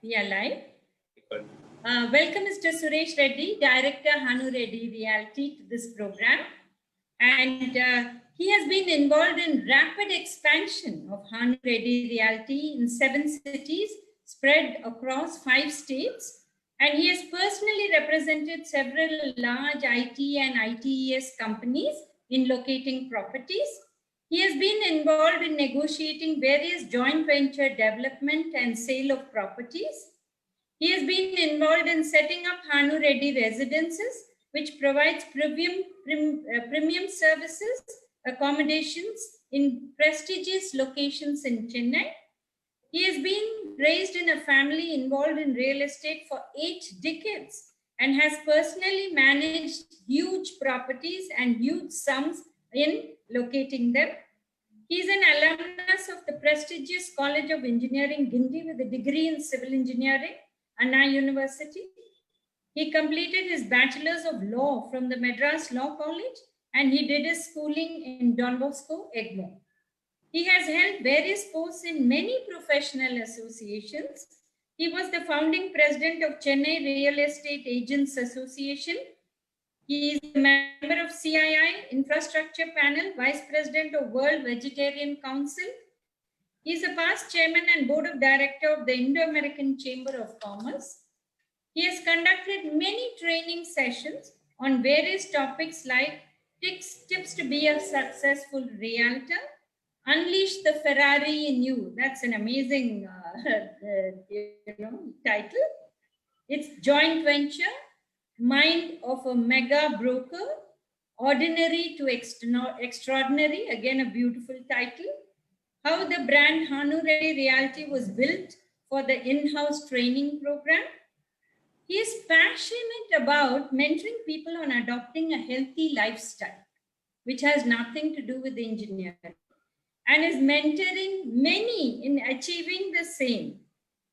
We are live. Welcome Mr. Suresh Reddy, Director Hanu Reddy Realty to this program. And he has been involved in rapid expansion of Hanu Reddy Realty in 7 cities spread across 5 states. And he has personally represented several large IT and ITES companies in locating properties. He has been involved in negotiating various joint venture development and sale of properties. He has been involved in setting up Hanu Reddy Residences, which provides premium services, accommodations in prestigious locations in Chennai. He has been raised in a family involved in real estate for 8 decades and has personally managed huge properties and huge sums in locating them. He is an alumnus of the prestigious College of Engineering, Guindy, with a degree in civil engineering, Anna University. He completed his Bachelor's of Law from the Madras Law College and he did his schooling in Don Bosco, Egmore. He has held various posts in many professional associations. He was the founding president of Chennai Real Estate Agents Association. He is a member of CII Infrastructure Panel, Vice President of World Vegetarian Council. He is a past chairman and board of director of the Indo-American Chamber of Commerce. He has conducted many training sessions on various topics like tips to be a successful realtor, Unleash the Ferrari in You. That's an amazing title. It's joint venture, Mind of a Mega Broker, Ordinary to Extraordinary, again a beautiful title. How the brand Hanu Reddy Realty was built for the in-house training program. He is passionate about mentoring people on adopting a healthy lifestyle, which has nothing to do with engineering, and is mentoring many in achieving the same.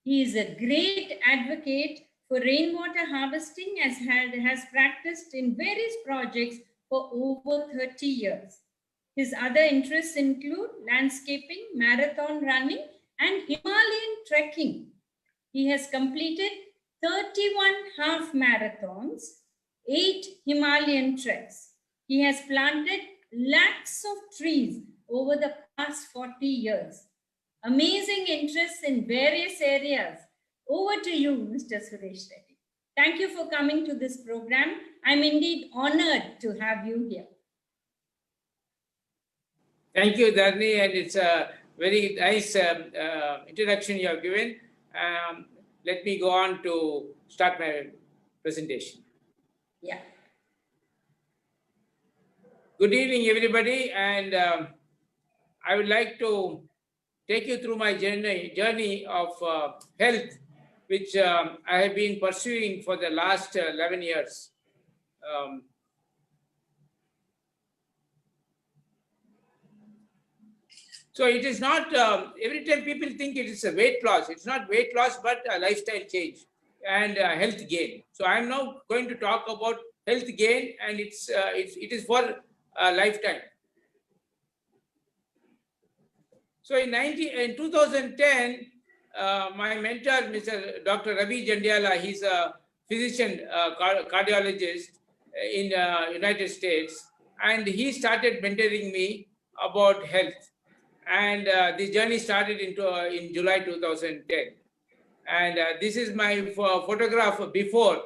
He is a great advocate for rainwater harvesting, as has practiced in various projects for over 30 years. His other interests include landscaping, marathon running, and Himalayan trekking. He has completed 31 half marathons, 8 Himalayan treks. He has planted lakhs of trees over the past 40 years. Amazing interests in various areas. Over to you, Mr. Suresh Reddy. Thank you for coming to this program. I'm indeed honored to have you here. Thank you, Dharni, and it's a very nice introduction you have given. Let me go on to start my presentation. Yeah. Good evening, everybody, and I would like to take you through my journey of health, which I have been pursuing for the last 11 years. So it is not, every time people think it is a weight loss, it's not weight loss, but a lifestyle change and health gain. So I'm now going to talk about health gain, and it is for a lifetime. So in 2010, my mentor, Mr. Dr. Ravi Jandiala, he's a physician, cardiologist in United States, and he started mentoring me about health. And this journey started in July 2010. And this is my photograph before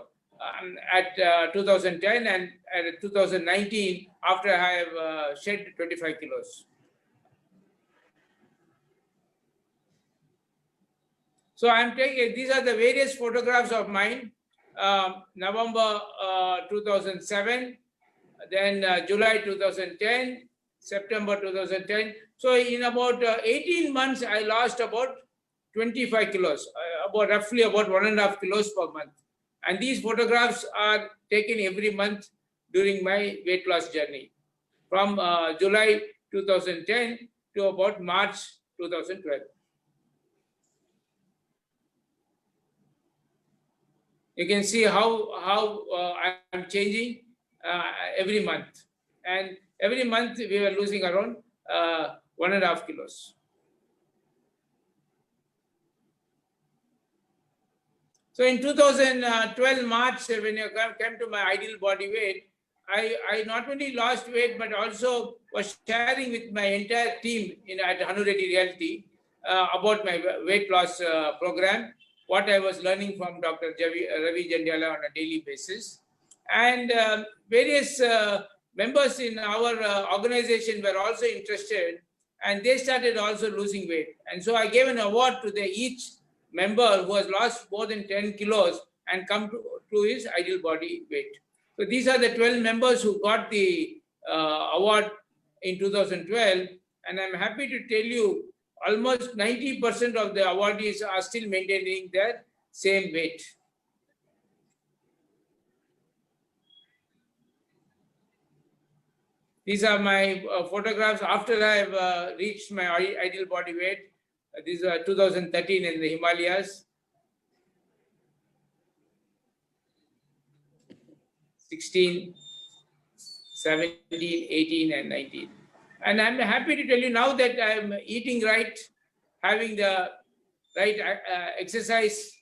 at 2010 and at 2019 after I have shed 25 kilos. So I'm taking, these are the various photographs of mine, November 2007, then July 2010, September 2010. So in about 18 months, I lost about 25 kilos, roughly about 1.5 kilos per month. And these photographs are taken every month during my weight loss journey from July 2010 to about March 2012. You can see how I'm changing every month. And every month we were losing around 1.5 kilos. So in 2012 March, when I came to my ideal body weight, I not only lost weight, but also was sharing with my entire team at Hanu Reddy Realty about my weight loss program, what I was learning from Dr. Ravi Jandiala on a daily basis. And various members in our organization were also interested, and they started also losing weight. And so I gave an award to each member who has lost more than 10 kilos and come to his ideal body weight. So these are the 12 members who got the award in 2012. And I'm happy to tell you, almost 90% of the awardees are still maintaining their same weight. These are my photographs after I have reached my ideal body weight. These are 2013 in the Himalayas. 16, 17, 18, and 19. And I'm happy to tell you now that I'm eating right, having the right exercise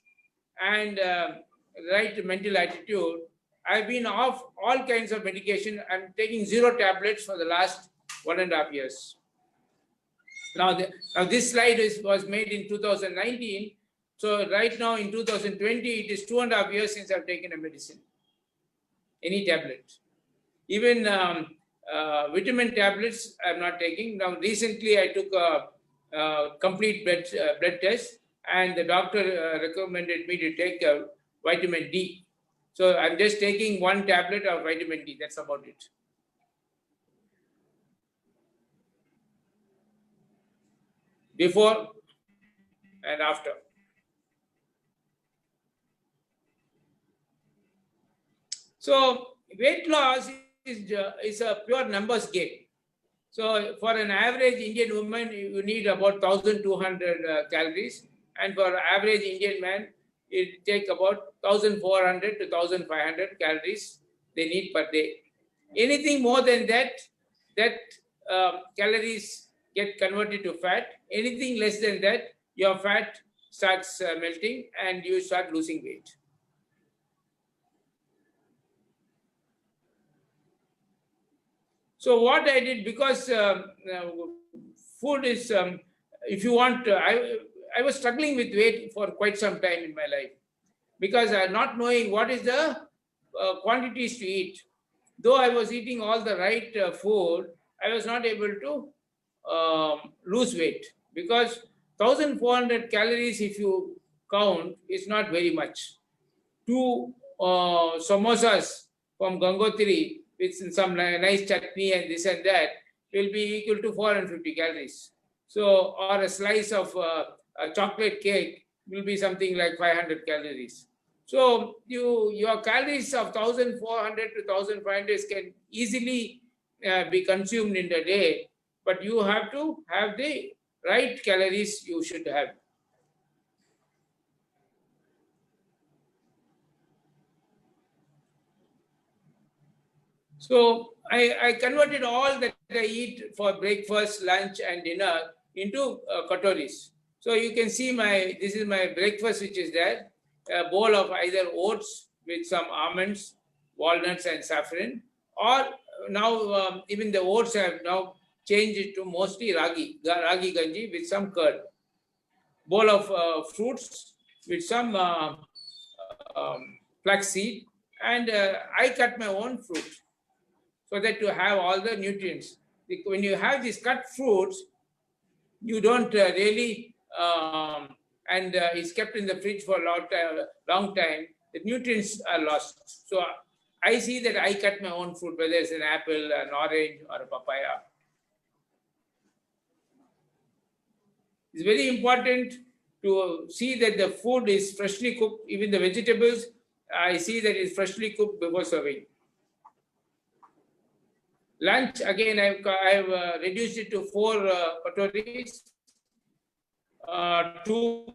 and right mental attitude. I've been off all kinds of medication. I'm taking 0 tablets for the last 1.5 years. Now this slide was made in 2019. So right now in 2020, it is 2.5 years since I've taken a medicine, any tablet. Even vitamin tablets I'm not taking. Now recently I took a complete blood test, and the doctor recommended me to take vitamin D. So I'm just taking 1 tablet of vitamin D, that's about it. Before and after. So weight loss is a pure numbers game. So for an average Indian woman, you need about 1,200 calories. And for average Indian man, it takes about 1,400 to 1,500 calories they need per day. Anything more than that, calories get converted to fat. Anything less than that, your fat starts melting and you start losing weight. So what I did, because food is, if you want, I was struggling with weight for quite some time in my life, because not knowing what is the quantities to eat. Though I was eating all the right food, I was not able to lose weight, because 1,400 calories, if you count, is not very much. 2 samosas from Gangotri with some nice chutney and this and that will be equal to 450 calories. So, or a slice of a chocolate cake will be something like 500 calories. So your calories of 1,400 to 1,500 can easily be consumed in the day, but you have to have the right calories you should have. So I converted all that I eat for breakfast, lunch, and dinner into katoris. So you can see this is my breakfast, which is there, a bowl of either oats with some almonds, walnuts, and saffron, or now even the oats have now changed it to mostly ragi ganji with some curd. Bowl of fruits with some flaxseed, and I cut my own fruit, so that you have all the nutrients. When you have these cut fruits, you don't really, and it's kept in the fridge for a long time, the nutrients are lost. So I see that I cut my own fruit, whether it's an apple, an orange, or a papaya. It's very important to see that the food is freshly cooked. Even the vegetables, I see that it's freshly cooked before serving. Lunch, again, I've reduced it to 4 katoris, 2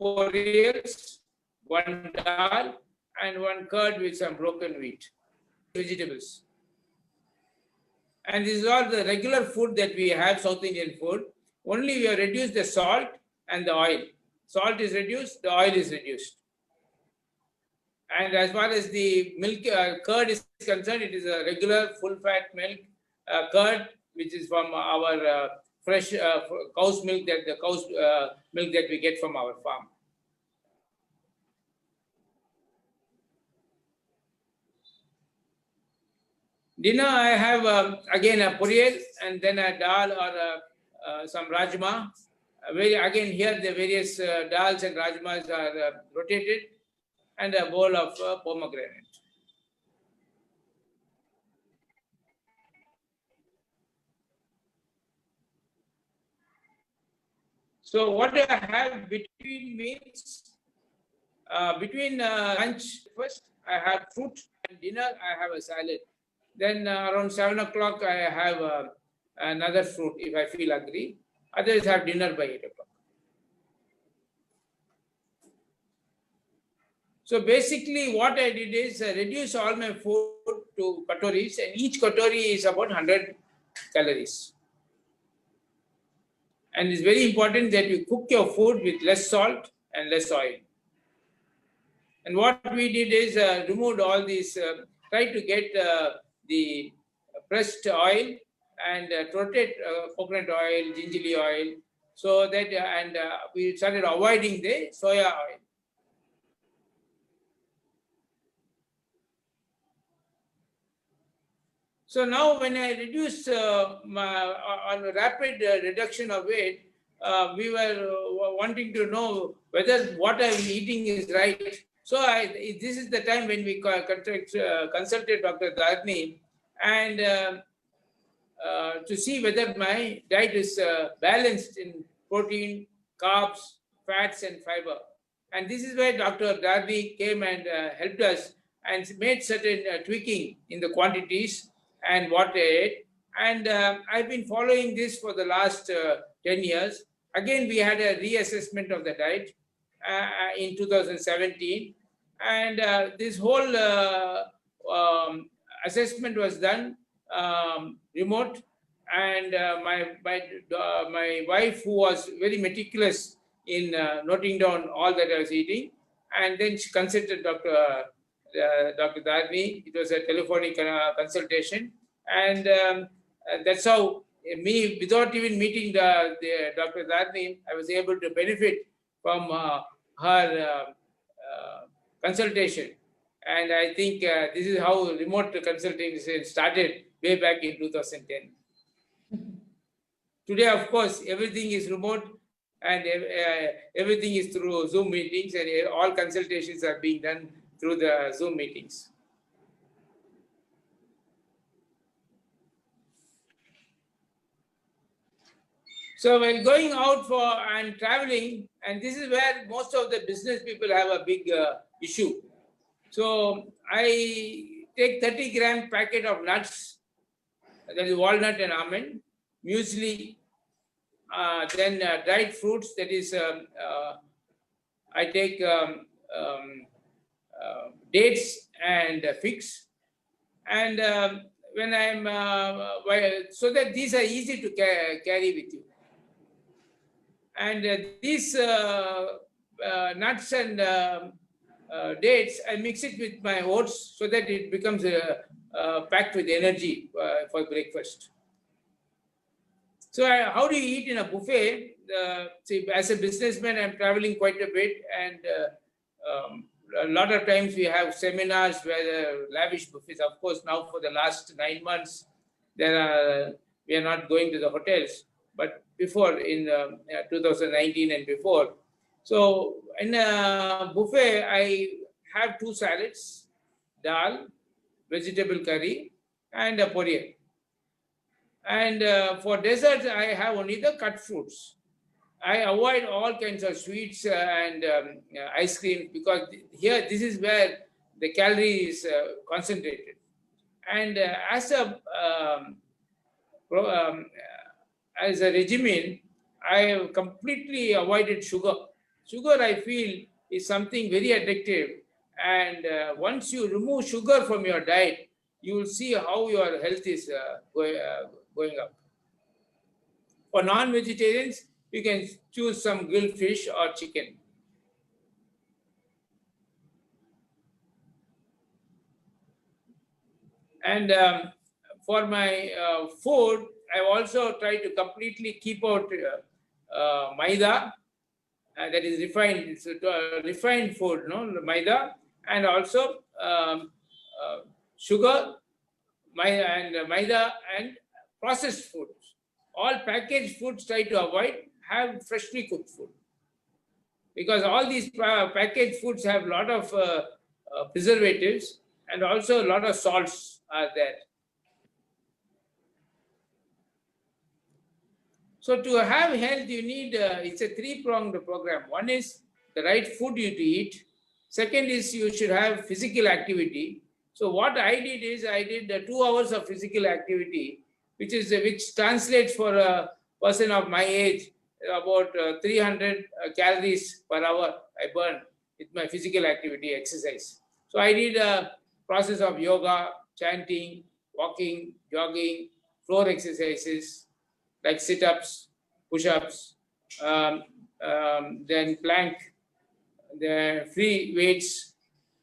poriyals, 1 dal, and 1 curd with some broken wheat, vegetables. And this is all the regular food that we have, South Indian food. Only we have reduced the salt and the oil. Salt is reduced, the oil is reduced. And as far as the milk curd is concerned, it is a regular full-fat milk curd, which is from our fresh cow's milk, milk that we get from our farm. Dinner, I have again a puriyal and then a dal or some rajma. Again, here the various dals and rajmas are rotated, and a bowl of pomegranate. So what I have between meals, between lunch first, I have fruit, and dinner I have a salad. Then around 7 o'clock I have another fruit if I feel hungry. Others have dinner by 8 o'clock. So basically what I did is reduce all my food to katoris, and each katori is about 100 calories. And it's very important that you cook your food with less salt and less oil. And what we did is removed all these, tried to get the pressed oil and rotate coconut oil, gingerly oil, so that, and we started avoiding the soya oil. So now when I reduced on a rapid reduction of weight, we were wanting to know whether what I'm eating is right. So this is the time when we consulted Dr. Dadni, and to see whether my diet is balanced in protein, carbs, fats, and fiber. And this is where Dr. Dadni came and helped us and made certain tweaking in the quantities and what I ate. And I've been following this for the last 10 years. Again, we had a reassessment of the diet in 2017. And this whole assessment was done remote. And my wife, who was very meticulous in noting down all that I was eating, and then she consulted Dr. Dadni. It was a telephonic consultation, and that's how me, without even meeting Dr. Dadni, I was able to benefit from her consultation. And I think this is how remote consultation started way back in 2010. Today, of course, everything is remote, and everything is through Zoom meetings, and all consultations are being done through the Zoom meetings. So when going out and traveling, and this is where most of the business people have a big issue. So I take 30-gram packet of nuts, that is walnut and almond, muesli, then dried fruits, that is, I take dates and figs. And when I'm, so that these are easy to carry with you. And these nuts and dates, I mix it with my oats so that it becomes packed with energy for breakfast. So how do you eat in a buffet? See, as a businessman, I'm traveling quite a bit, and a lot of times we have seminars where the lavish buffets. Of course, now for the last 9 months, we are not going to the hotels, but before in 2019 and before. So in a buffet, I have 2 salads, dal, vegetable curry, and a puriyal. And for desserts, I have only the cut fruits. I avoid all kinds of sweets and ice cream, because here, this is where the calorie is concentrated. And as a regimen, I have completely avoided sugar. Sugar, I feel, is something very addictive. And once you remove sugar from your diet, you will see how your health is going up. For non-vegetarians, you can choose some grilled fish or chicken. And for my food, I also try to completely keep out maida, that is refined. It's refined food, no maida, and also sugar, maida and processed foods. All packaged foods try to avoid. Have freshly cooked food, because all these packaged foods have a lot of preservatives, and also a lot of salts are there. So to have health, you need, it's a three-pronged program. One is the right food you eat. Second is you should have physical activity. So what I did is I did 2 hours of physical activity, which translates for a person of my age about 300 calories per hour I burn with my physical activity exercise. So I did a process of yoga, chanting, walking, jogging, floor exercises like sit-ups, push-ups, then plank, the free weights,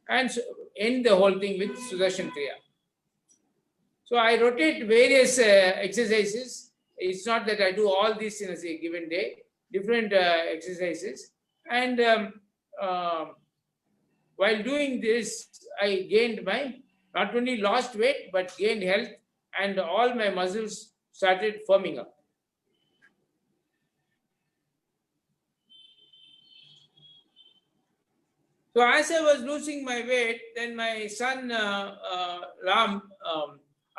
and end the whole thing with Sudarshan Kriya. So I rotate various exercises. It's not that I do all this in a given day, different exercises. And while doing this, I gained not only lost weight, but gained health, and all my muscles started firming up. So as I was losing my weight, then my son Ram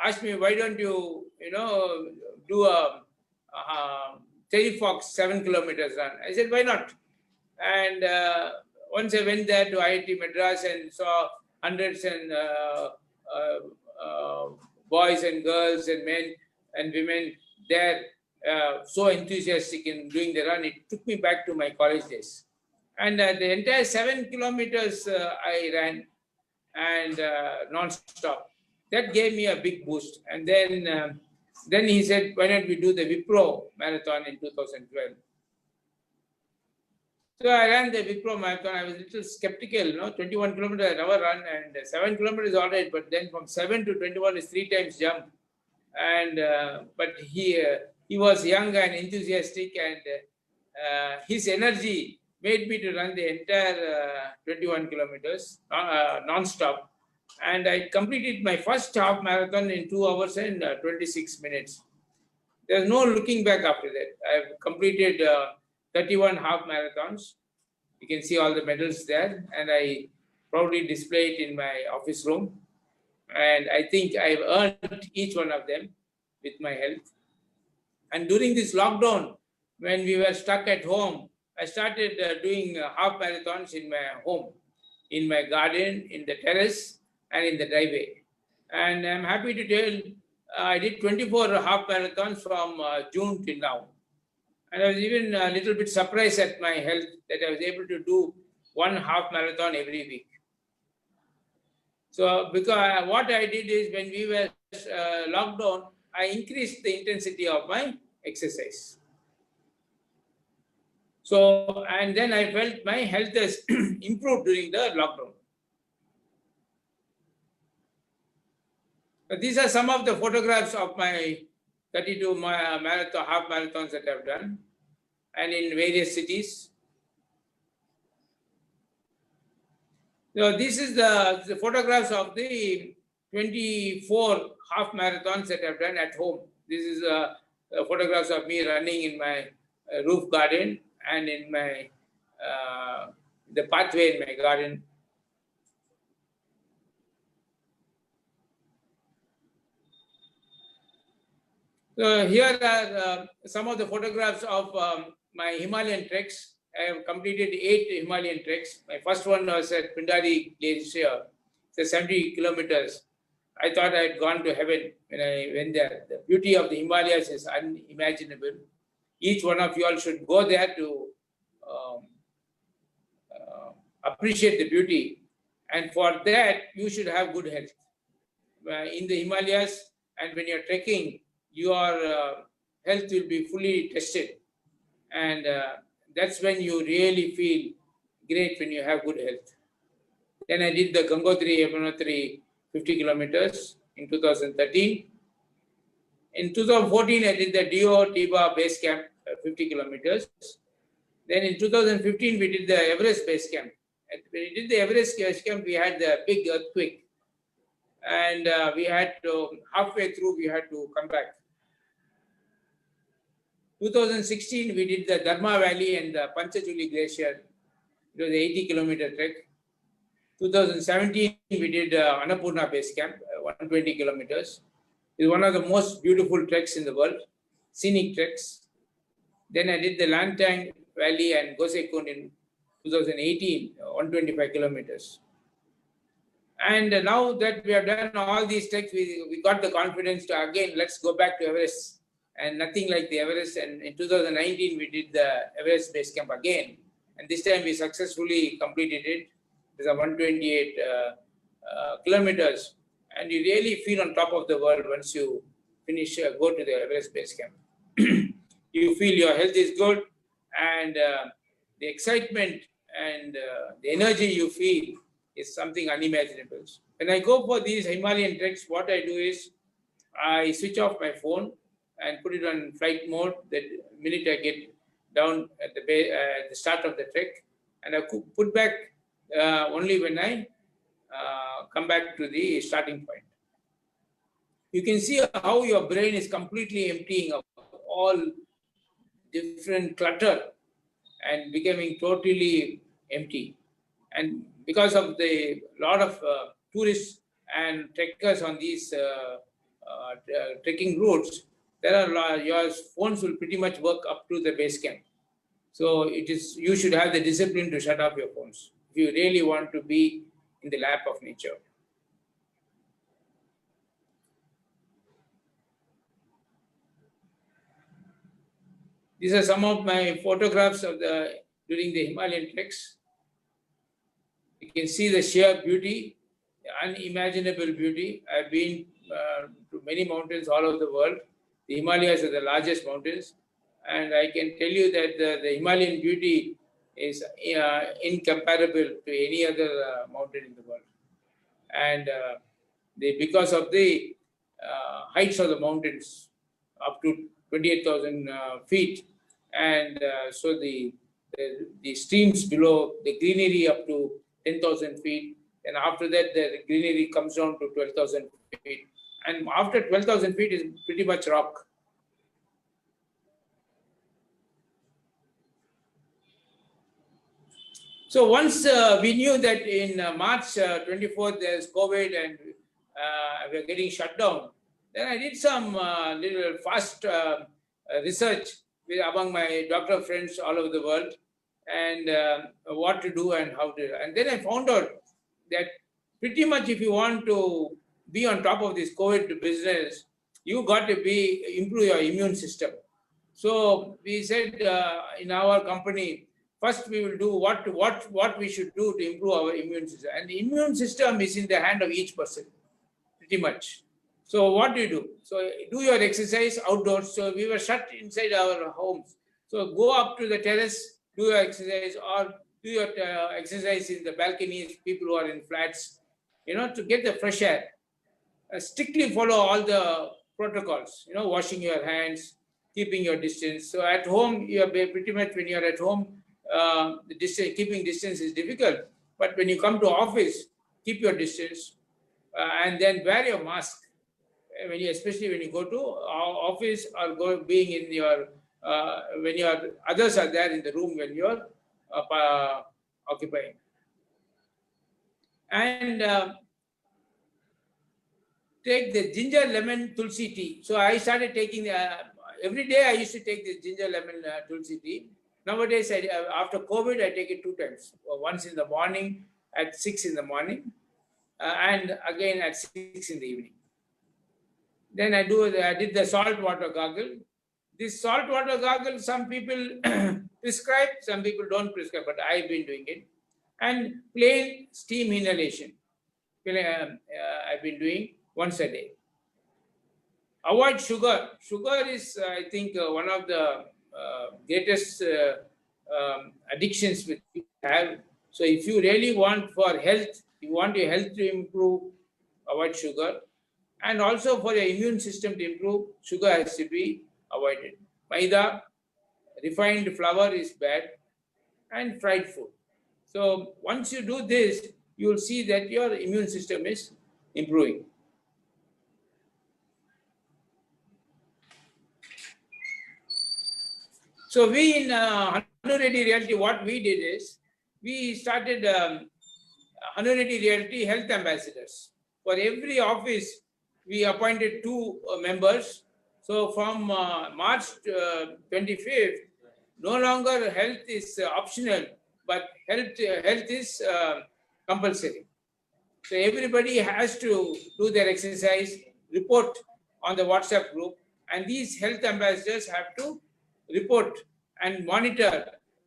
asked me, why don't you, do a Terry Fox 7 kilometers run? I said, why not? And once I went there to IIT Madras and saw hundreds and boys and girls and men and women there, so enthusiastic in doing the run, it took me back to my college days. And the entire 7 kilometers I ran, and non-stop. That gave me a big boost. And then he said, why don't we do the Wipro marathon in 2012? So I ran the Wipro marathon. I was a little skeptical, 21 kilometers I never run, and 7 kilometers is all right, but then from 7 to 21 is 3 times jump. And but he was young and enthusiastic, and his energy made me to run the entire 21 kilometers non-stop. And I completed my first half marathon in 2 hours and 26 minutes. There's no looking back after that. I've completed 31 half marathons. You can see all the medals there, and I proudly display it in my office room. And I think I've earned each one of them with my health. And during this lockdown, when we were stuck at home, I started doing half marathons in my home, in my garden, in the terrace, and in the driveway. And I'm happy to tell I did 24 half marathons from June till now. And I was even a little bit surprised at my health that I was able to do 1 half marathon every week. So because what I did is, when we were locked down, I increased the intensity of my exercise. So, and then I felt my health has improved during the lockdown. But these are some of the photographs of my 32 marathon, half marathons that I've done, and in various cities. So this is the photographs of the 24 half marathons that I've done at home. This is photographs of me running in my roof garden and in my the pathway in my garden. So here are some of the photographs of my Himalayan treks. I have completed 8 Himalayan treks. My first one was at Pindari Glacier. It's 70 kilometers. I thought I had gone to heaven when I went there. The beauty of the Himalayas is unimaginable. Each one of you all should go there to appreciate the beauty. And for that, you should have good health. In the Himalayas, and when you're trekking, your health will be fully tested. And that's when you really feel great, when you have good health. Then I did the Gangotri, Yamunotri 50 kilometers. in 2013. In 2014, I did the Dio Tiba base camp, 50 kilometers. Then in 2015, we did the Everest base camp. And when we did the Everest base camp, we had the big earthquake. And we had to, halfway through, we had to come back. 2016, we did the Dharma Valley and the Panchachuli Glacier. It was an 80-kilometer trek. 2017, we did Annapurna base camp, 120 kilometers. It's one of the most beautiful treks in the world, scenic treks. Then I did the Lantang Valley and Gosekund in 2018, 125 kilometers. And now that we have done all these treks, we got the confidence to again, let's go back to Everest. And nothing like the Everest. And in 2019, we did the Everest base camp again. And this time we successfully completed it. It's a 128 kilometers. And you really feel on top of the world once you finish, go to the Everest base camp. You feel your health is good, and the excitement and the energy you feel is something unimaginable. When I go for these Himalayan treks, what I do is I switch off my phone and put it on flight mode the minute I get down at the start of the trek, and I put back only when I come back to the starting point. You can see how your brain is completely emptying of all different clutter and becoming totally empty. And because of the lot of tourists and trekkers on these trekking routes, there are your phones will pretty much work up to the base camp. So you should have the discipline to shut off your phones if you really want to be in the lap of nature. These are some of my photographs of during the Himalayan treks. You can see the sheer beauty, the unimaginable beauty. I've been to many mountains all over the world. The Himalayas are the largest mountains, and I can tell you that the Himalayan beauty is incomparable to any other mountain in the world. And because of the heights of the mountains, up to 28,000 feet, and so the streams below, the greenery up to 10,000 feet, and after that the greenery comes down to 12,000 feet. And after 12,000 feet is pretty much rock. So once we knew that in March 24th there's COVID and we're getting shut down, then I did some little fast research among my doctor friends all over the world, and what to do and how to. And then I found out that pretty much if you want to be on top of this COVID business, you got to improve your immune system. So we said in our company, first we will do what we should do to improve our immune system. And the immune system is in the hand of each person, pretty much. So what do you do? So do your exercise outdoors. So we were shut inside our homes. So go up to the terrace, do your exercise, or do your exercise in the balconies, people who are in flats, to get the fresh air. Strictly follow all the protocols, washing your hands, keeping your distance. So at home, you are pretty much, when you're at home, keeping distance is difficult. But when you come to office, keep your distance and then wear your mask. Especially when you go to office or being in your, when others are there in the room when you're occupying. And take the ginger lemon tulsi tea. So I started taking every day I used to take the ginger lemon tulsi tea. Nowadays, after COVID, I take it 2 times. Once in the morning at 6 in the morning and again at 6 in the evening. Then I did the salt water gargle. This salt water gargle, some people prescribe, some people don't prescribe, but I've been doing it. And plain steam inhalation, I've been doing once a day. Avoid sugar. Sugar is, I think, one of the greatest addictions we have. So if you really want for health, you want your health to improve, avoid sugar. And also for your immune system to improve, sugar has to be avoided. Maida, refined flour is bad, and fried food. So once you do this, you will see that your immune system is improving. So we in Hanu Reddy Realty, what we did is, we started Hanu Reddy Realty Health Ambassadors. For every office, we appointed 2 members. So from March 25th, no longer health is optional, but health is compulsory. So everybody has to do their exercise, report on the WhatsApp group, and these health ambassadors have to report and monitor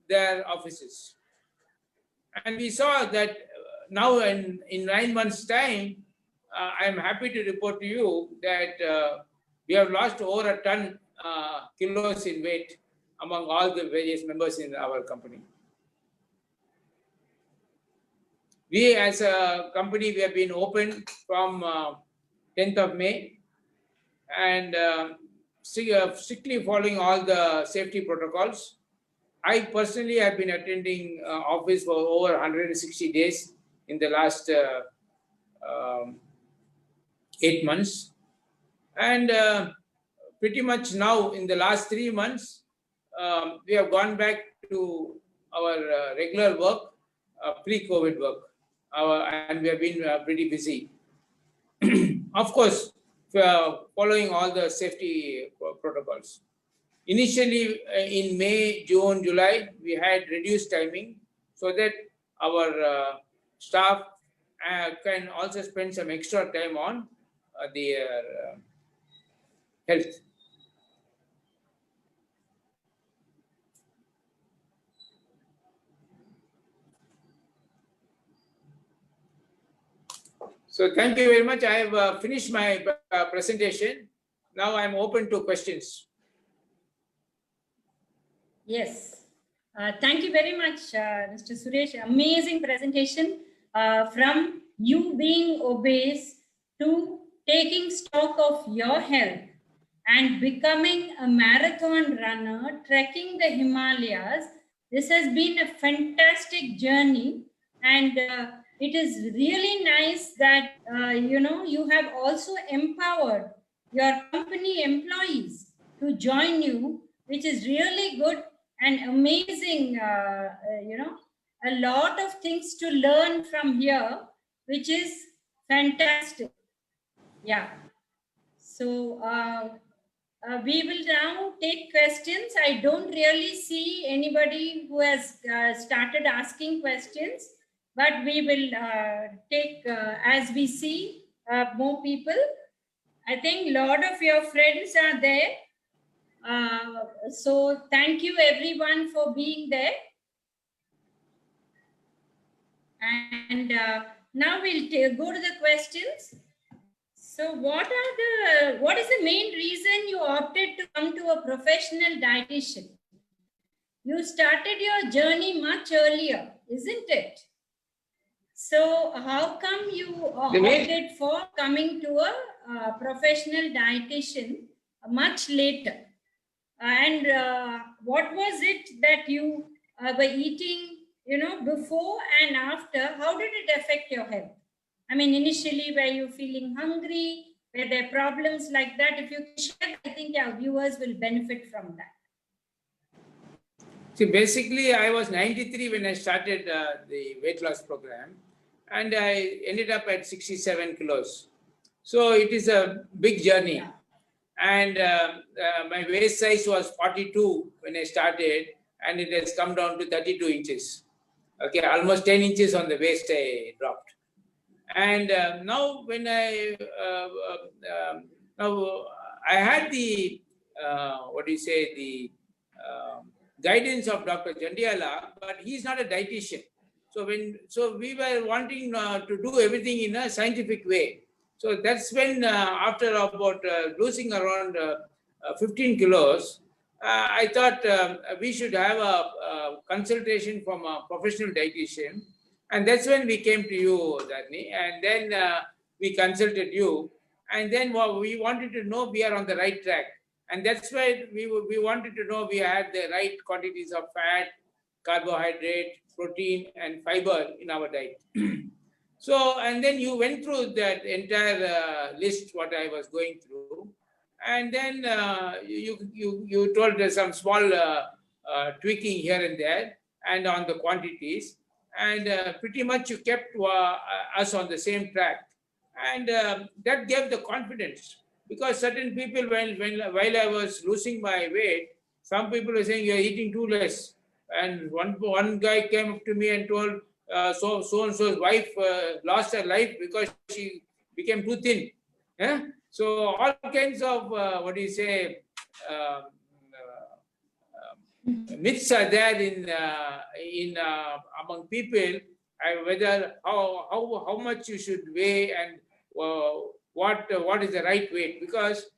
their offices. And we saw that now in 9 months' time, I am happy to report to you that we have lost over a ton kilos in weight among all the various members in our company. We as a company, we have been open from 10th of May and strictly following all the safety protocols. I personally have been attending office for over 160 days in the last 8 months. And pretty much now in the last 3 months, we have gone back to our regular work, pre-COVID work. And we have been pretty busy. Of course, following all the safety protocols. Initially, in May, June, July, we had reduced timing so that our staff can also spend some extra time on their health. So thank you very much. I have finished my presentation. Now I am open to questions. Yes. Thank you very much, Mr. Suresh. Amazing presentation from you being obese to taking stock of your health and becoming a marathon runner, trekking the Himalayas. This has been a fantastic journey, and it is really nice that you have also empowered your company employees to join you, which is really good and amazing. A lot of things to learn from here, which is fantastic. Yeah. So we will now take questions. I don't really see anybody who has started asking questions, but we will take as we see more people. I think a lot of your friends are there. So thank you everyone for being there. And now we'll go to the questions. So what is the main reason you opted to come to a professional dietitian? You started your journey much earlier, isn't it? So how come you opted for coming to a professional dietitian much later? And what was it that you were eating, before and after? How did it affect your health? I mean, initially, were you feeling hungry? Were there problems like that? If you share, I think our viewers will benefit from that. See, basically, I was 93 when I started the weight loss program, and I ended up at 67 kilos. So it is a big journey. Yeah. And my waist size was 42 when I started, and it has come down to 32 inches. Okay, almost 10 inches on the waist I dropped. And now when I had the guidance of Dr. Jandiala, but he's not a dietitian. So we were wanting to do everything in a scientific way. So that's when after about losing around 15 kilos, I thought we should have a consultation from a professional dietitian. And that's when we came to you, Dharni. And then we consulted you. And then we wanted to know we are on the right track. And that's why we wanted to know we had the right quantities of fat, carbohydrate, protein, and fiber in our diet. So, and then you went through that entire list, what I was going through. And then you told us some small tweaking here and there and on the quantities. And pretty much you kept us on the same track. And that gave the confidence, because certain people, while I was losing my weight, some people were saying, you're eating too less. And one guy came up to me and told, so-and-so's wife lost her life because she became too thin. Yeah? So all kinds of, myths are there in among people, whether how much you should weigh and what is the right weight. Because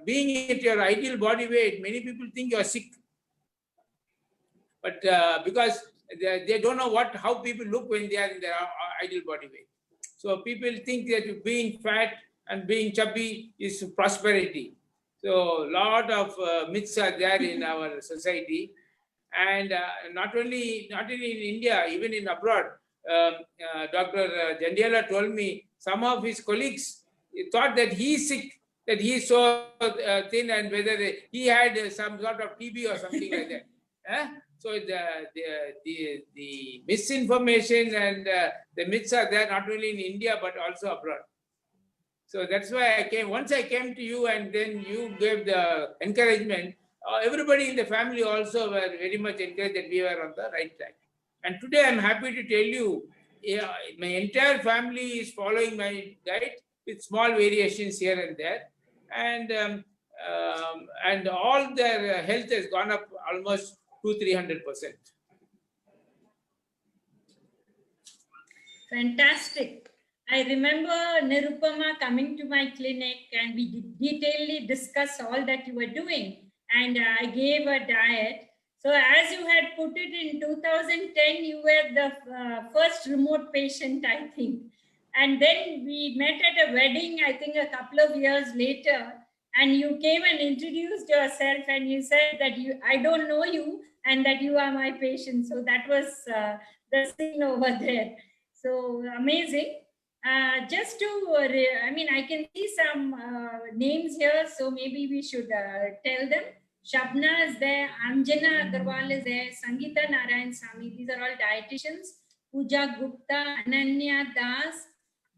being at your ideal body weight, many people think you are sick. But because they don't know how people look when they are in their ideal body weight. So people think that being fat and being chubby is prosperity. So a lot of myths are there in our society. And not only in India, even in abroad. Dr. Jandiala told me some of his colleagues thought that he is sick, that he is so thin, and whether he had some sort of TB or something like that. So the misinformation and the myths are there not only in India but also abroad. So that's why I came. Once I came to you, and then you gave the encouragement. Everybody in the family also were very much encouraged that we were on the right track. And today I'm happy to tell you, my entire family is following my diet with small variations here and there, and all their health has gone up almost 200-300%. Fantastic. I remember Nirupama coming to my clinic, and we detailedly discussed all that you were doing, and I gave a diet. So as you had put it, in 2010, you were the first remote patient, I think. And then we met at a wedding, I think a couple of years later, and you came and introduced yourself, and you said that I don't know you, and that you are my patient. So that was the scene over there. So amazing. Just to, I can see some names here, so maybe we should tell them. Shabna is there, Anjana Agarwal is there, Sangeeta Narayan Sami, these are all dietitians. Pooja Gupta, Ananya Das,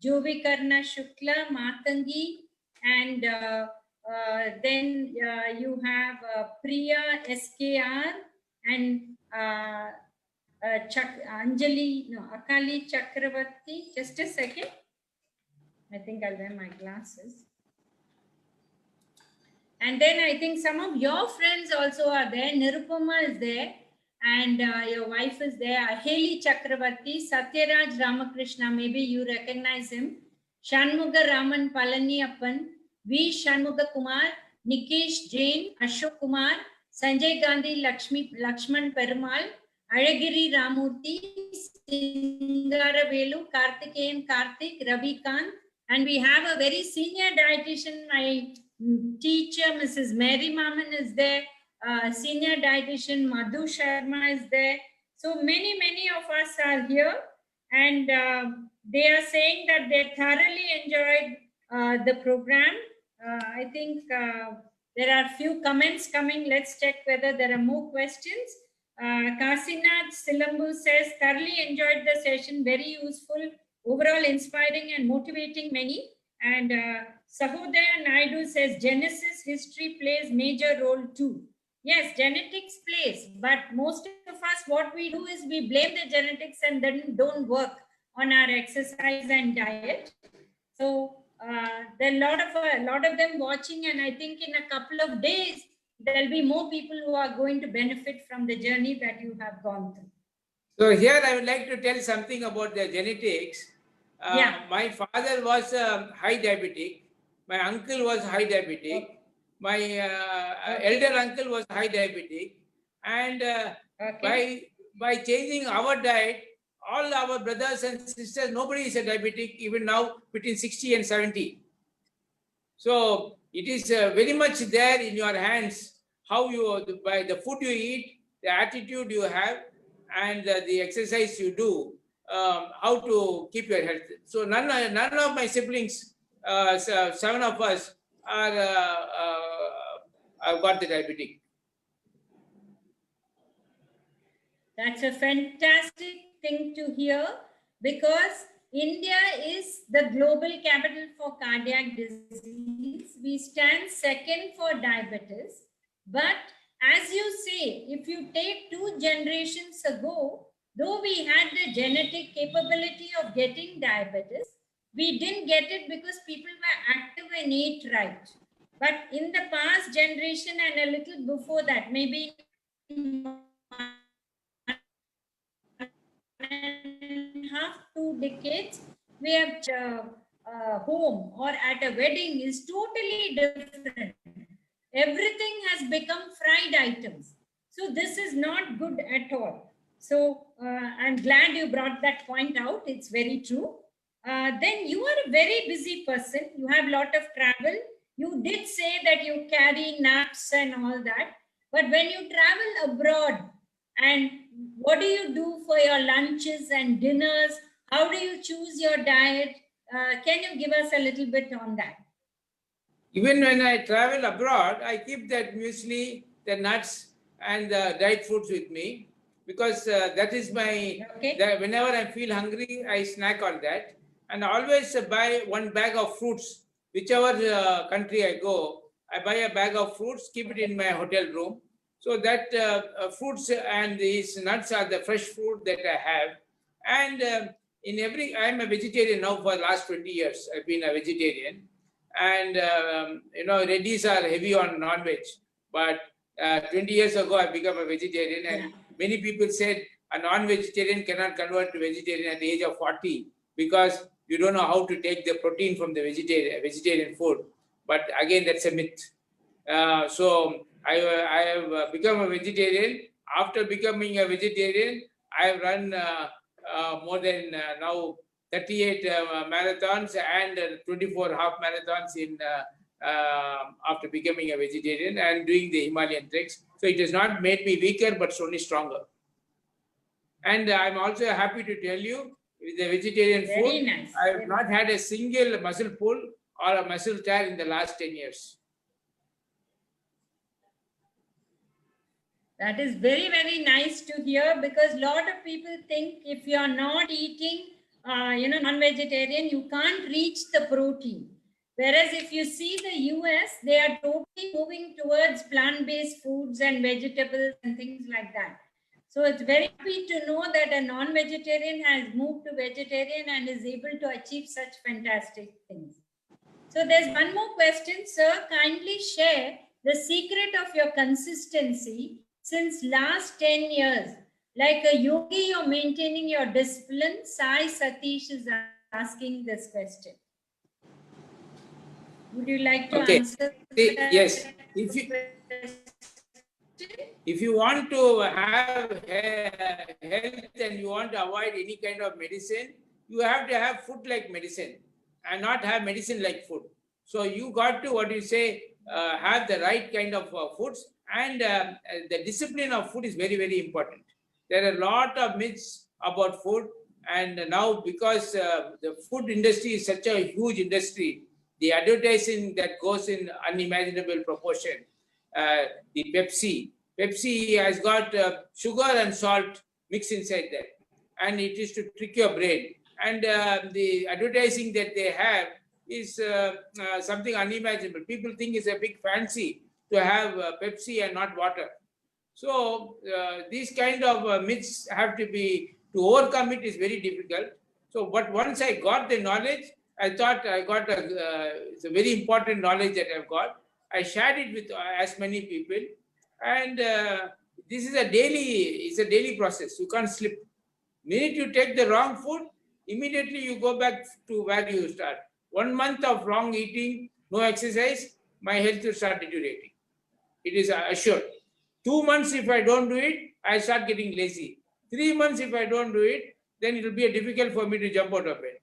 Jovikarna Shukla, Matangi, and then you have Priya SKR and Akali Chakravarti. Just a second. I think I'll wear my glasses. And then I think some of your friends also are there. Nirupama is there, and your wife is there. Aheli Chakravarti, Satyaraj Ramakrishna, maybe you recognize him. Shanmuga Raman Palaniappan, V. Shanmuga Kumar, Nikesh Jain, Ashok Kumar, Sanjay Gandhi Lakshman Perumal, Alagiri Ramurthy, Singara Velu, Karthikeyan Karthik, Ravi Kant, and we have a very senior dietitian, my teacher, Mrs. Mary Maman is there, senior dietitian Madhu Sharma is there. So many of us are here, and they are saying that they thoroughly enjoyed the program. I think there are few comments coming. Let's check whether there are more questions. Kasinath Silambu says, thoroughly enjoyed the session, very useful, overall inspiring and motivating many. And Sahodaya Naidu says, Genesis history plays major role too. Yes, genetics plays, but most of us, what we do is we blame the genetics and then don't work on our exercise and diet. So there are a lot of them watching, and I think in a couple of days, there'll be more people who are going to benefit from the journey that you have gone through. So here I would like to tell something about the genetics. My father was high diabetic. My uncle was high diabetic. My elder uncle was high diabetic. And by changing our diet, all our brothers and sisters, nobody is a diabetic even now between 60 and 70. So it is very much there in your hands, how you, by the food you eat, the attitude you have, and the exercise you do, how to keep your health. So none of my siblings, 7 of us, are have got the diabetic. That's a fantastic thing to hear, because India is the global capital for cardiac disease. We stand second for diabetes. But as you say, if you take 2 generations ago, though we had the genetic capability of getting diabetes, we didn't get it because people were active and ate right. But in the past generation and a little before that, maybe 2 decades, we have home or at a wedding is totally different. Everything has become fried items. So this is not good at all. So I'm glad you brought that point out. It's very true. Then you are a very busy person. You have a lot of travel. You did say that you carry nuts and all that. But when you travel abroad, and what do you do for your lunches and dinners? How do you choose your diet? Can you give us a little bit on that? Even when I travel abroad, I keep that muesli, the nuts, and the dried fruits with me, because that is my, whenever I feel hungry, I snack on that. And I always buy 1 bag of fruits, whichever country I go, I buy a bag of fruits, keep it in my hotel room. So that fruits and these nuts are the fresh fruit that I have. And I'm a vegetarian now for the last 20 years. I've been a vegetarian. And Reddys are heavy on non-veg, but 20 years ago I became a vegetarian, and many people said a non-vegetarian cannot convert to vegetarian at the age of 40 because you don't know how to take the protein from the vegetarian food. But again, that's a myth. So I have become a vegetarian. After becoming a vegetarian, I have run more than now 38 marathons and 24 half marathons in after becoming a vegetarian and doing the Himalayan treks. So it has not made me weaker, but only stronger. And I'm also happy to tell you, with the vegetarian food, I have not had a single muscle pull or a muscle tear in the last 10 years. That is very, very nice to hear, because a lot of people think if you are not eating non-vegetarian, you can't reach the protein. Whereas if you see the US, they are totally moving towards plant-based foods and vegetables and things like that. So it's very happy to know that a non-vegetarian has moved to vegetarian and is able to achieve such fantastic things. So there's one more question, sir. Kindly share the secret of your consistency since last 10 years. Like a yogi, you're maintaining your discipline. Sai Satish is asking this question. Would you like to answer? Yes. If you want to have health and you want to avoid any kind of medicine, you have to have food like medicine and not have medicine like food. So you got to, have the right kind of foods, and the discipline of food is very, very important. There are a lot of myths about food, and now because the food industry is such a huge industry, the advertising that goes in unimaginable proportion. The Pepsi has got sugar and salt mixed inside that, and it is to trick your brain. And the advertising that they have is something unimaginable. People think it's a big fancy to have Pepsi and not water. So these kind of myths have to overcome it is very difficult. So, but once I got the knowledge, I thought I got it's a very important knowledge that I've got. I shared it with as many people, and this is it's a daily process. You can't slip. Minute you take the wrong food, immediately you go back to where you start. 1 month of wrong eating, no exercise, my health will start deteriorating. It is assured. 2 months if I don't do it, I start getting lazy. 3 months if I don't do it, then it will be difficult for me to jump out of bed.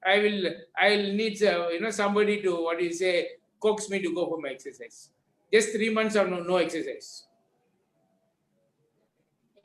I'll need somebody to coax me to go for my exercise. Just 3 months of no exercise.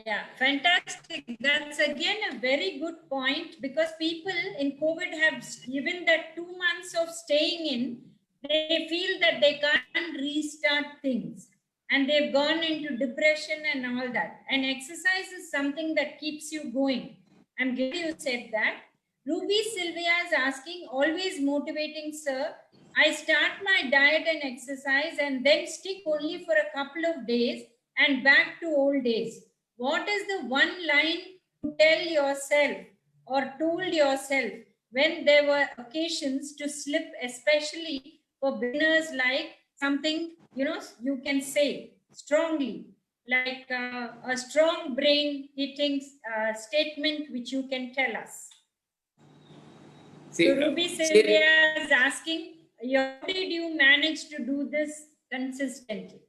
Yeah, fantastic. That's again a very good point, because people in COVID have given that 2 months of staying in, they feel that they can't restart things and they've gone into depression and all that. And exercise is something that keeps you going. I'm glad you said that. Ruby Sylvia is asking, always motivating, sir. I start my diet and exercise and then stick only for a couple of days and back to old days. What is the one line to tell yourself or told yourself when there were occasions to slip, especially for beginners, like something, you can say strongly, like a strong brain hitting statement which you can tell us? So Ruby Sylvia is asking, how did you manage to do this consistently?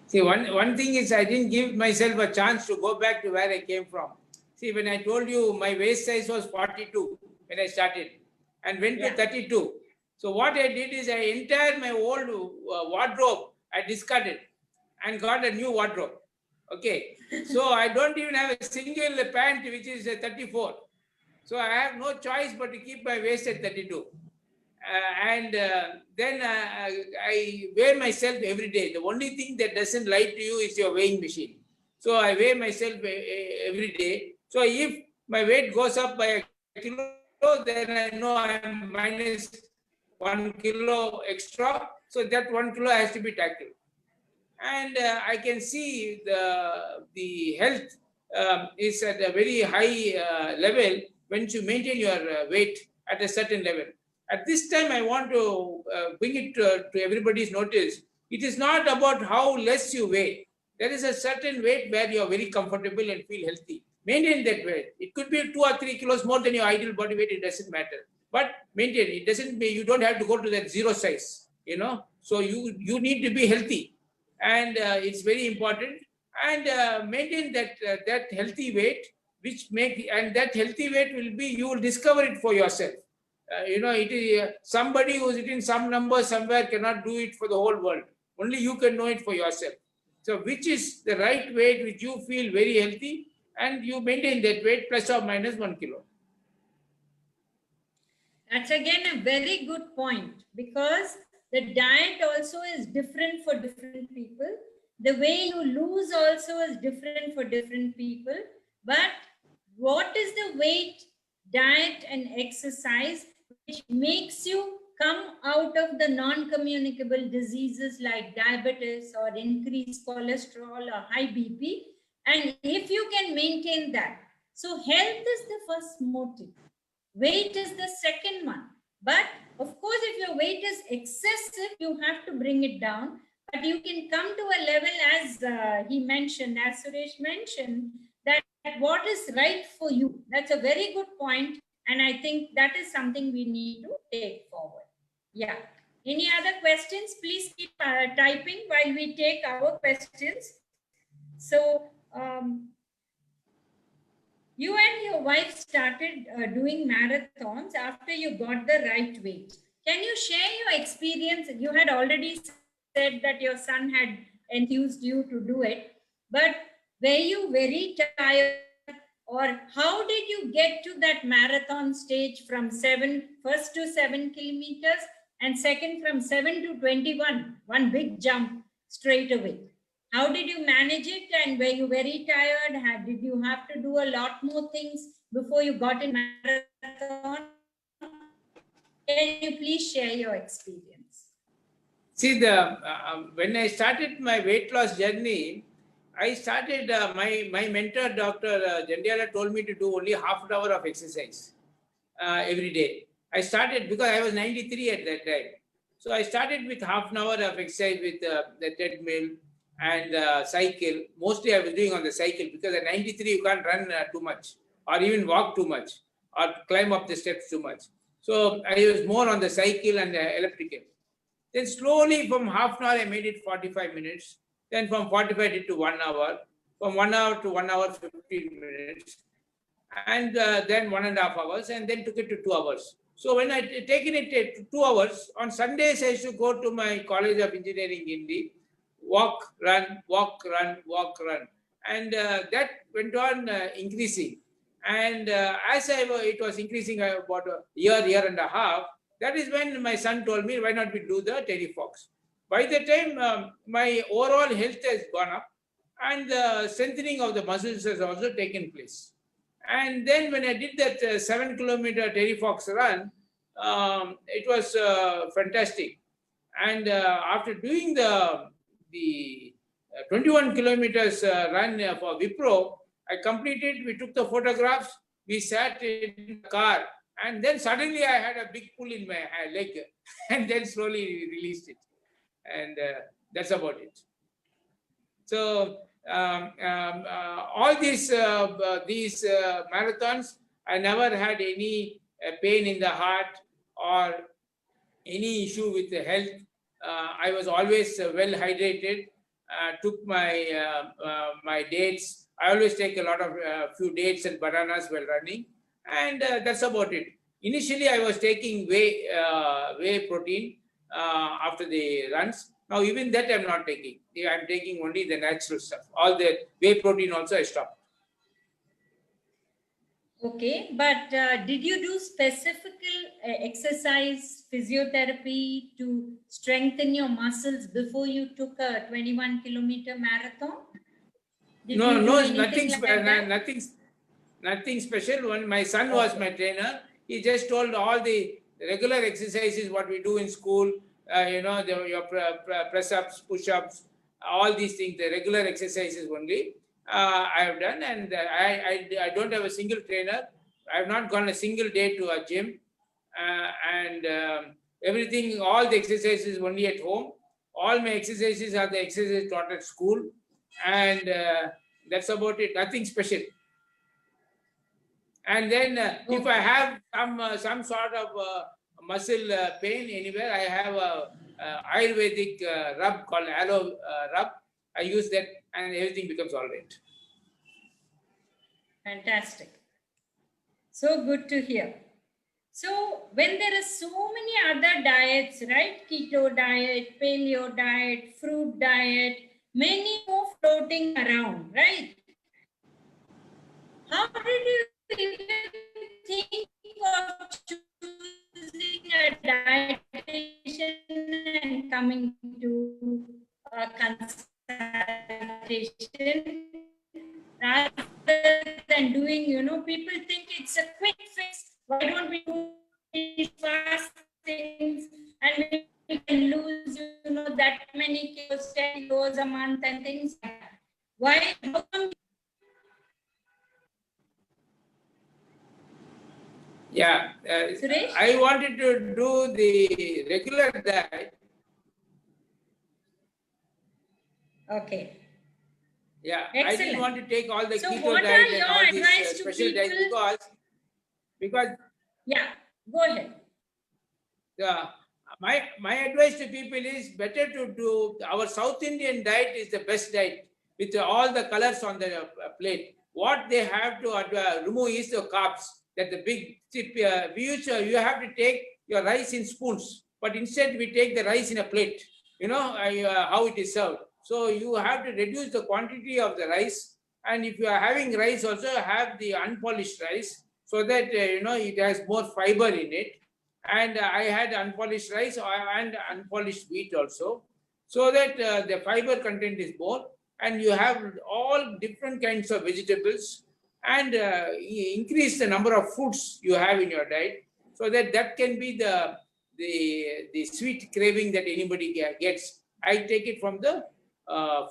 See, one thing is I didn't give myself a chance to go back to where I came from. See, when I told you my waist size was 42 when I started and went to 32. So what I did is my old wardrobe, I discarded and got a new wardrobe. Okay. So I don't even have a single pant which is 34. So I have no choice but to keep my waist at 32. Then I weigh myself every day. The only thing that doesn't lie to you is your weighing machine. So I weigh myself every day. So if my weight goes up by a kilo, then I know I'm minus 1 kilo extra. So that 1 kilo has to be tackled. And I can see the health is at a very high level when you maintain your weight at a certain level. At this time, I want to bring it to everybody's notice. It is not about how less you weigh. There is a certain weight where you are very comfortable and feel healthy. Maintain that weight. It could be 2 or 3 kilos more than your ideal body weight. It doesn't matter. But maintain. It doesn't mean you don't have to go to that zero size. So you need to be healthy, and it's very important. And maintain that healthy weight, and that healthy weight will be, you will discover it for yourself. It is somebody who's eating some number somewhere cannot do it for the whole world. Only you can know it for yourself. So which is the right weight which you feel very healthy, and you maintain that weight plus or minus 1 kilo. That's again a very good point, because the diet also is different for different people. The way you lose also is different for different people. But what is the weight, diet, and exercise which makes you come out of the non-communicable diseases like diabetes or increased cholesterol or high BP? And if you can maintain that, so health is the first motive. Weight is the second one. But of course, if your weight is excessive, you have to bring it down. But you can come to a level, as Suresh mentioned, that what is right for you. That's a very good point. And I think that is something we need to take forward. Yeah. Any other questions? Please keep typing while we take our questions. So, you and your wife started doing marathons after you got the right weight. Can you share your experience? You had already said that your son had enthused you to do it, but were you very tired, or how did you get to that marathon stage from first to 7 kilometers and second from 7 to 21, one big jump straight away? How did you manage it, and were you very tired? Did you have to do a lot more things before you got in marathon? Can you please share your experience? See, when I started my weight loss journey, I started, my mentor, Dr. Jandiala, told me to do only half an hour of exercise every day. I started because I was 93 at that time. So I started with half an hour of exercise with the treadmill and cycle. Mostly I was doing on the cycle, because at 93 you can't run too much or even walk too much or climb up the steps too much. So I was more on the cycle and the elliptical. Then slowly from half an hour I made it 45 minutes. Then from 45 to 1 hour. From 1 hour to 1 hour 15 minutes. and then 1.5 hours, and then took it to 2 hours. So when I taken it to 2 hours, on Sundays I used to go to my College of Engineering, Indy, walk, run, walk, run, walk, run. And that went on increasing. And as it was increasing about a year and a half, that is when my son told me, why not we do the Terry Fox? By the time my overall health has gone up, and the strengthening of the muscles has also taken place. And then when I did that 7-kilometer Terry Fox run, it was fantastic. And after doing the 21 kilometers run for Wipro, I completed, we took the photographs, we sat in the car, and then suddenly I had a big pull in my leg, and then slowly released it. And that's about it. So all these marathons, I never had any pain in the heart or any issue with the health. I was always well hydrated. Took my my dates. I always take a lot of few dates and bananas while running, and that's about it. Initially, I was taking whey protein after the runs. Now, even that I'm not taking. I'm taking only the natural stuff. All the whey protein also I stopped. Okay, but did you do specific exercise, physiotherapy to strengthen your muscles before you took a 21-kilometer marathon? Did No, you do no, anything like that? nothing special. When my son was my trainer, he just told all the regular exercises what we do in school. You know, your press-ups, push-ups, all these things, the regular exercises only I have done, and I don't have a single trainer. I have not gone a single day to a gym, and everything, all the exercises only at home. All my exercises are the exercises taught at school, and that's about it. Nothing special. And then if I have some sort of muscle pain anywhere, I have a Ayurvedic rub called aloe rub. I use that, and everything becomes all right. Fantastic. So good to hear. So when there are so many other diets, right? Keto diet, paleo diet, fruit diet, many more floating around, right? How did you even think of choosing a dietitian and coming to a consultation rather than doing, people think it's a quick fix. Why don't we do these fast things and we can lose, that many kilos, 10 kilos a month and things like that. Why? How come? Yeah, I wanted to do the regular diet. Okay. Yeah, excellent. I didn't want to take all the So keto diet and all these special people? diets because yeah, go ahead. My advice to people is better to do our South Indian diet is the best diet with all the colors on the plate. What they have to remove is the carbs. That the big tip you have to take your rice in spoons, but instead we take the rice in a plate. You know how it is served. So you have to reduce the quantity of the rice, and if you are having rice, also have the unpolished rice, so that it has more fiber in it. And I had unpolished rice and unpolished wheat also, so that the fiber content is more, and you have all different kinds of vegetables, and increase the number of fruits you have in your diet, so that can be the sweet craving that anybody gets. I take it from the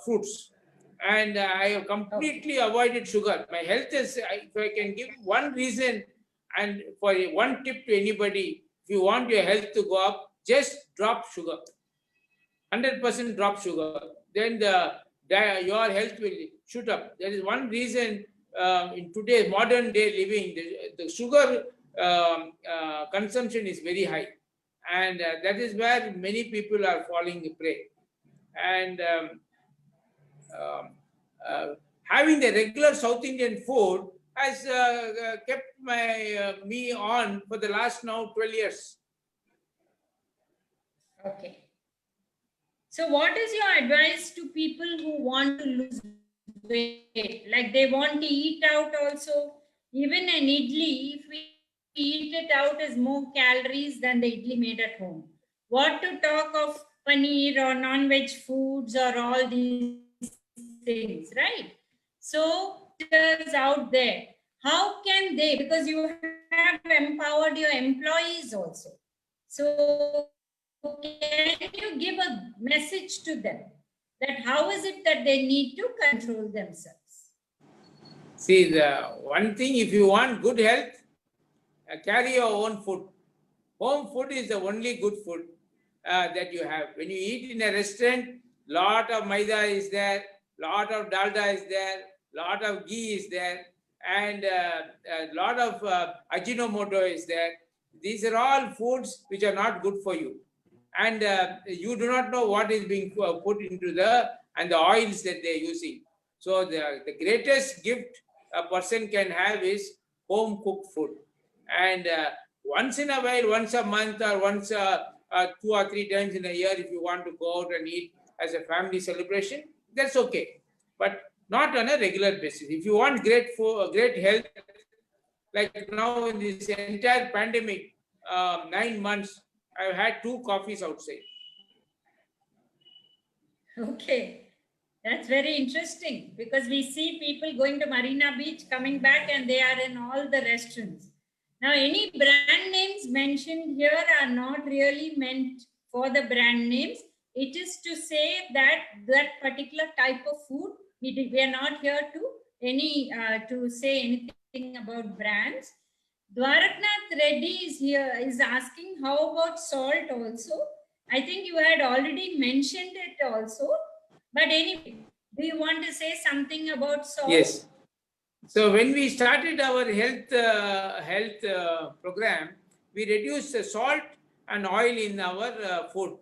fruits, and I have completely avoided sugar. My health is, if I can give one reason and for one tip to anybody, if you want your health to go up, just drop sugar. 100% drop sugar. Then your health will shoot up. There is one reason in today's modern day living, the sugar consumption is very high. And that is where many people are falling prey. And having the regular South Indian food has kept me on for the last now 12 years. Okay. So what is your advice to people who want to lose weight? Like they want to eat out also. Even an idli, if we eat it out, is more calories than the idli made at home. What to talk of paneer or non-veg foods or all these things, right? So it is out there. How can they, because you have empowered your employees also. So can you give a message to them that how is it that they need to control themselves? See, the one thing, if you want good health, carry your own food. Home food is the only good food that you have. When you eat in a restaurant, lot of maida is there, lot of dalda is there, lot of ghee is there, and a lot of ajinomoto is there. These are all foods which are not good for you, and you do not know what is being put into the oils that they are using. So the greatest gift a person can have is home cooked food, and once in a while, once a month or once 2 or 3 times in a year, if you want to go out and eat as a family celebration, that's okay, but not on a regular basis. If you want great food, great health, like now in this entire pandemic, 9 months, I've had 2 coffees outside. Okay, that's very interesting because we see people going to Marina Beach, coming back, and they are in all the restaurants. Now, any brand names mentioned here are not really meant for the brand names. It is to say that that particular type of food, we are not here to say anything about brands. Dwaraknath Reddy is here, is asking how about salt also. I think you had already mentioned it also. But anyway, do you want to say something about salt? Yes. So when we started our health program, we reduced the salt and oil in our food.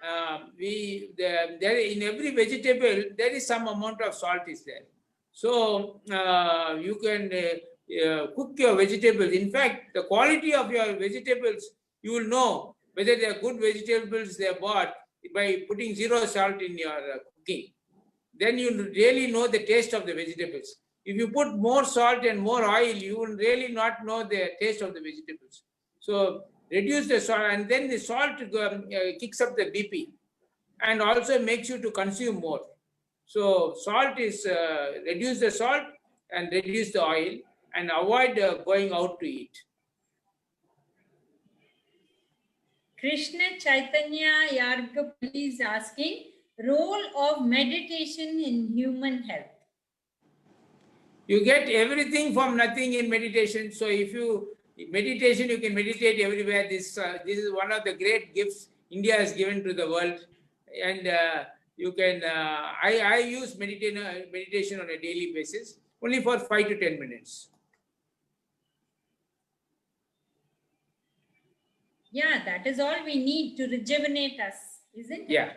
There in every vegetable there is some amount of salt is there. So you can cook your vegetables. In fact, the quality of your vegetables, you will know whether they are good vegetables they are bought by putting zero salt in your cooking. Then you really know the taste of the vegetables. If you put more salt and more oil, you will really not know the taste of the vegetables. So reduce the salt, and then the salt kicks up the BP and also makes you to consume more. So salt is reduce the salt and reduce the oil and avoid going out to eat. Krishna Chaitanya Yargapalli is asking role of meditation in human health. You get everything from nothing in meditation. So if you meditation, you can meditate everywhere. This is one of the great gifts India has given to the world, and you can. I use meditation on a daily basis, only for 5 to 10 minutes. Yeah, that is all we need to rejuvenate us, isn't it? Yeah.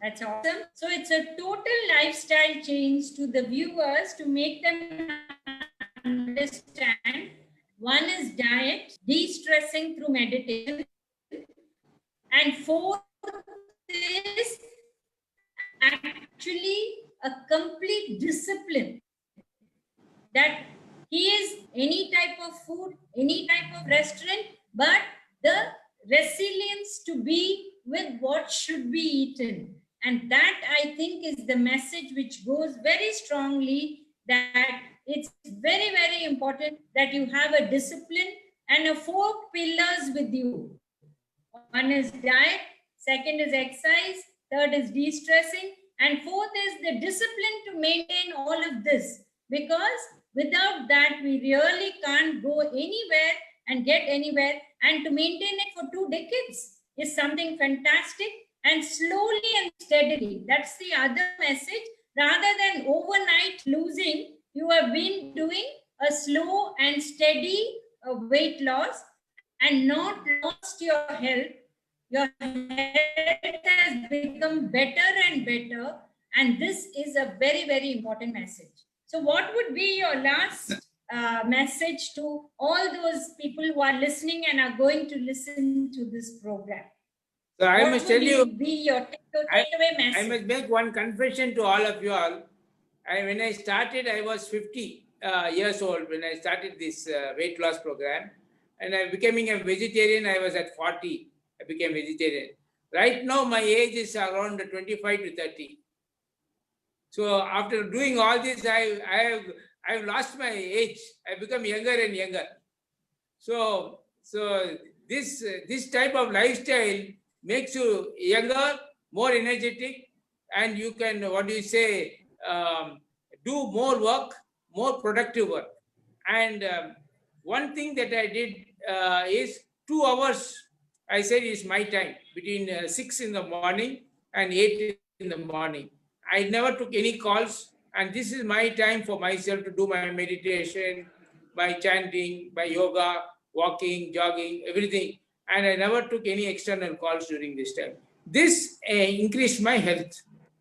That's awesome. So it's a total lifestyle change to the viewers to make them understand. One is diet, de-stressing through meditation, and fourth is actually a complete discipline. That he is any type of food, any type of restaurant, but the resilience to be with what should be eaten. And that, I think, is the message which goes very strongly that it's very, very important that you have a discipline and 4 pillars with you. One is diet, second is exercise, third is de-stressing, and fourth is the discipline to maintain all of this. Because without that, we really can't go anywhere and get anywhere. And to maintain it for 2 decades is something fantastic, and slowly and steadily. That's the other message. Rather than overnight losing, you have been doing a slow and steady weight loss and not lost your health. Your health has become better and better. And this is a very, very important message. So what would be your last message to all those people who are listening and are going to listen to this program? So I What must would tell you, be your takeaway I message? must make one confession to all of you all. When I started, I was 50 years old when I started this weight loss program. And I becoming a vegetarian, I was at 40. I became vegetarian. Right now, my age is around 25 to 30. So after doing all this, I've lost my age. I become younger and younger. So this type of lifestyle makes you younger, more energetic, and you can, what do you say, do more work, more productive work. And one thing that I did is 2 hours, I said, is my time between 6 in the morning and 8 in the morning. I never took any calls, and this is my time for myself to do my meditation, my chanting, my yoga, walking, jogging, everything. And I never took any external calls during this time. This increased my health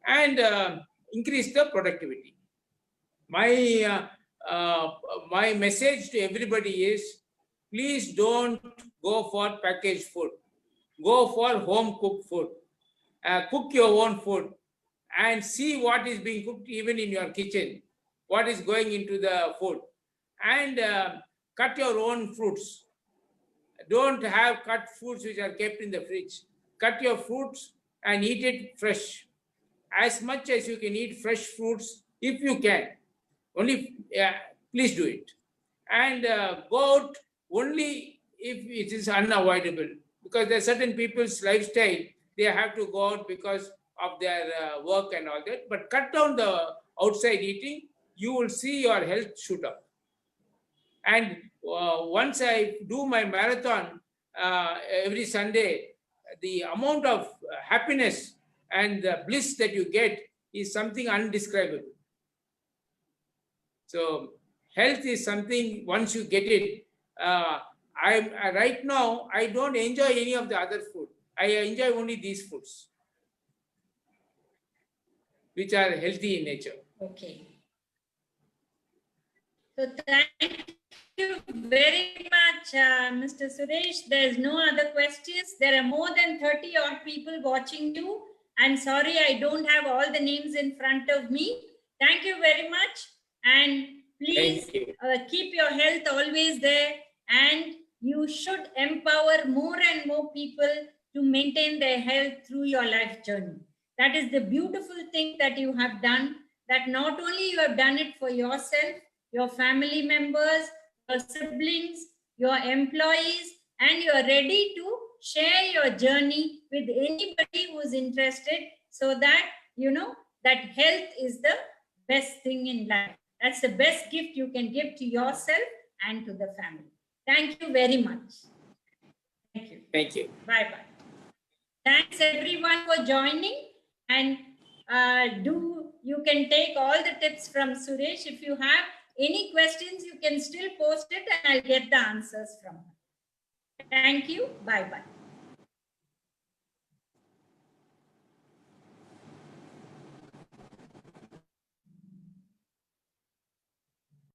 and increased the productivity. My my message to everybody is, please don't go for packaged food. Go for home cooked food. Cook your own food and see what is being cooked even in your kitchen, what is going into the food. And cut your own fruits. Don't have cut fruits which are kept in the fridge. Cut your fruits and eat it fresh. As much as you can eat fresh fruits, if you can. Only, please do it. And go out only if it is unavoidable. Because there are certain people's lifestyle, they have to go out because of their work and all that. But cut down the outside eating, you will see your health shoot up. And once I do my marathon every Sunday, the amount of happiness and the bliss that you get is something undescribable. So health is something, once you get it, right now, I don't enjoy any of the other food. I enjoy only these foods, which are healthy in nature. Okay. So thank you very much, Mr. Suresh. There's no other questions. There are more than 30 odd people watching you. I'm sorry I don't have all the names in front of me. Thank you very much. And please keep your health always there. And you should empower more and more people to maintain their health through your life journey. That is the beautiful thing that you have done, that not only you have done it for yourself, your family members, your siblings, your employees, and you are ready to share your journey with anybody who is interested, so that you know that health is the best thing in life. That's the best gift you can give to yourself and to the family. Thank you very much. Thank you. Thank you. Bye-bye. Thanks everyone for joining, and you can take all the tips from Suresh. If you have any questions, you can still post it and I'll get the answers from her. Thank you. Bye-bye.